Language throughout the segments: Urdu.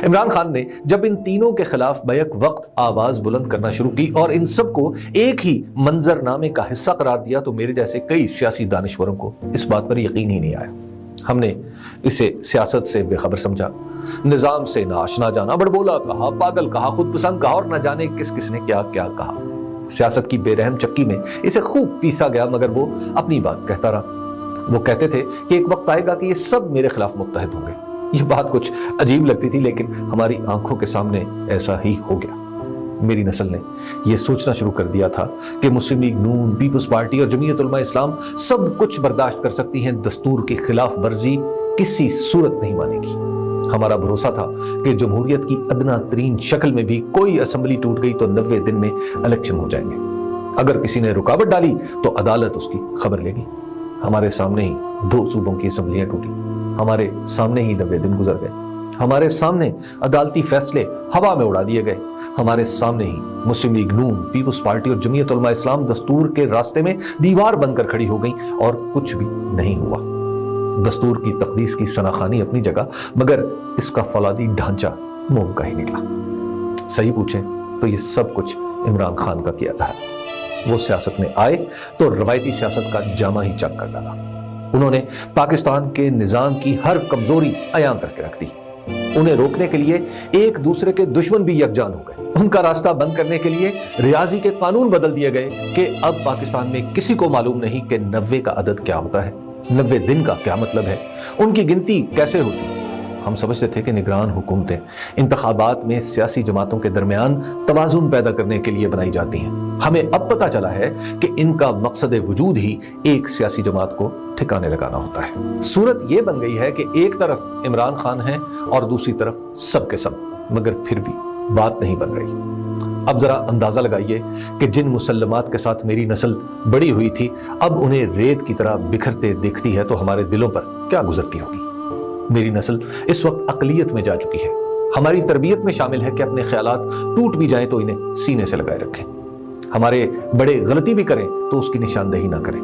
عمران خان نے جب ان تینوں کے خلاف بیک وقت آواز بلند کرنا شروع کی اور ان سب کو ایک ہی منظر نامے کا حصہ قرار دیا تو میرے جیسے کئی سیاسی دانشوروں کو اس بات پر یقین ہی نہیں آیا۔ ہم نے اسے سیاست سے بے خبر سمجھا، نظام سے ناآشنا جانا، بڑبولا کہا، پاگل کہا، خود پسند کہا اور نہ جانے کس کس نے کیا کیا کہا۔ سیاست کی بے رحم چکی میں اسے خوب پیسا گیا، مگر وہ اپنی بات کہتا رہا۔ وہ کہتے تھے کہ ایک وقت آئے گا کہ یہ سب میرے خلاف متحد ہوں گے۔ یہ بات کچھ عجیب لگتی تھی، لیکن ہماری آنکھوں کے سامنے ایسا ہی ہو گیا۔ میری نسل نے یہ سوچنا شروع کر دیا تھا کہ مسلم لیگ نون، پیپلز پارٹی اور جمعیت علماء اسلام سب کچھ برداشت کر سکتی ہیں، دستور کی خلاف ورزی کسی صورت نہیں مانے گی۔ ہمارا بھروسہ تھا کہ جمہوریت کی ادنا ترین شکل میں بھی کوئی اسمبلی ٹوٹ گئی تو 90 دن میں الیکشن ہو جائیں گے۔ اگر کسی نے رکاوٹ ڈالی تو عدالت اس کی خبر لے گی۔ ہمارے سامنے ہی 2 صوبوں کی اسمبلیاں ٹوٹی، ہمارے سامنے ہی 90 دن گزر گئے، ہمارے سامنے عدالتی فیصلے ہوا میں اڑا دیے گئے، ہمارے سامنے ہی مسلم لیگ نون، پیپلز پارٹی اور جمعیت علماء اسلام دستور کے راستے میں دیوار بن کر کھڑی ہو گئیں اور کچھ بھی نہیں ہوا۔ دستور کی تقدیس کی ثناخوانی اپنی جگہ، مگر اس کا فولادی ڈھانچہ موم کا ہی نکلا۔ صحیح پوچھیں تو یہ سب کچھ عمران خان کا کیا تھا۔ وہ سیاست میں آئے تو روایتی سیاست کا جامہ ہی چک کر ڈالا۔ انہوں نے پاکستان کے نظام کی ہر کمزوری عیاں کر کے رکھ دی۔ انہیں روکنے کے لیے ایک دوسرے کے دشمن بھی یکجان ہو گئے۔ ان کا راستہ بند کرنے کے لیے ریاضی کے قانون بدل دیے گئے کہ اب پاکستان میں کسی کو معلوم نہیں کہ 90 کا عدد کیا ہوتا ہے، 90 دن کا کیا مطلب ہے، ان کی گنتی کیسے ہوتی ہے۔ ہم سمجھتے تھے کہ نگران حکومتیں انتخابات میں سیاسی جماعتوں کے درمیان توازن پیدا کرنے کے لیے بنائی جاتی ہیں۔ ہمیں اب پتہ چلا ہے کہ ان کا مقصد وجود ہی ایک سیاسی جماعت کو ٹھکانے لگانا ہوتا ہے۔ صورت یہ بن گئی ہے کہ ایک طرف عمران خان ہیں اور دوسری طرف سب کے سب، مگر پھر بھی بات نہیں بن رہی۔ اب ذرا اندازہ لگائیے کہ جن مسلمات کے ساتھ میری نسل بڑی ہوئی تھی اب انہیں ریت کی طرح بکھرتے دیکھتی ہے تو ہمارے دلوں پر کیا گزرتی ہوگی۔ میری نسل اس وقت اقلیت میں جا چکی ہے۔ ہماری تربیت میں شامل ہے کہ اپنے خیالات ٹوٹ بھی جائیں تو انہیں سینے سے لگائے رکھیں۔ ہمارے بڑے غلطی بھی کریں تو اس کی نشاندہی نہ کریں،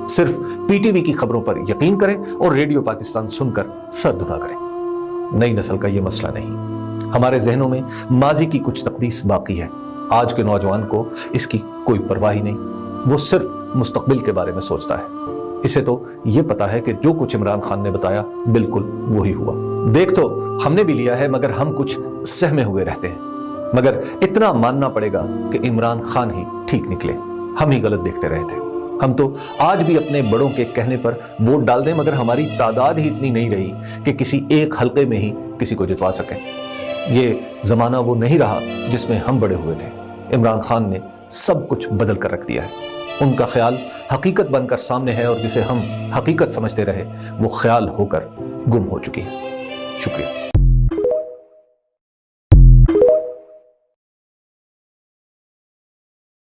صرف پی ٹی وی کی خبروں پر یقین کریں اور ریڈیو پاکستان سن کر سر دھنا کریں۔ نئی نسل کا یہ مسئلہ نہیں۔ ہمارے ذہنوں میں ماضی کی کچھ تقدیس باقی ہے۔ آج کے نوجوان کو اس کی کوئی پرواہ ہی نہیں، وہ صرف مستقبل کے بارے میں سوچتا ہے۔ اسے تو یہ پتا ہے کہ جو کچھ عمران خان نے بتایا بالکل وہی ہوا۔ دیکھ تو ہم نے بھی لیا ہے مگر ہم کچھ سہمے ہوئے رہتے ہیں۔ مگر اتنا ماننا پڑے گا کہ عمران خان ہی ٹھیک نکلے، ہم ہی غلط دیکھتے رہے تھے۔ ہم تو آج بھی اپنے بڑوں کے کہنے پر ووٹ ڈال دیں مگر ہماری تعداد ہی اتنی نہیں رہی کہ کسی ایک حلقے میں ہی کسی کو جتوا سکیں۔ یہ زمانہ وہ نہیں رہا جس میں ہم بڑے ہوئے تھے۔ عمران خان نے سب کچھ بدل کر رکھ دیا ہے۔ ان کا خیال حقیقت بن کر سامنے ہے اور جسے ہم حقیقت سمجھتے رہے وہ خیال ہو کر گم ہو چکی ہے۔ شکریہ۔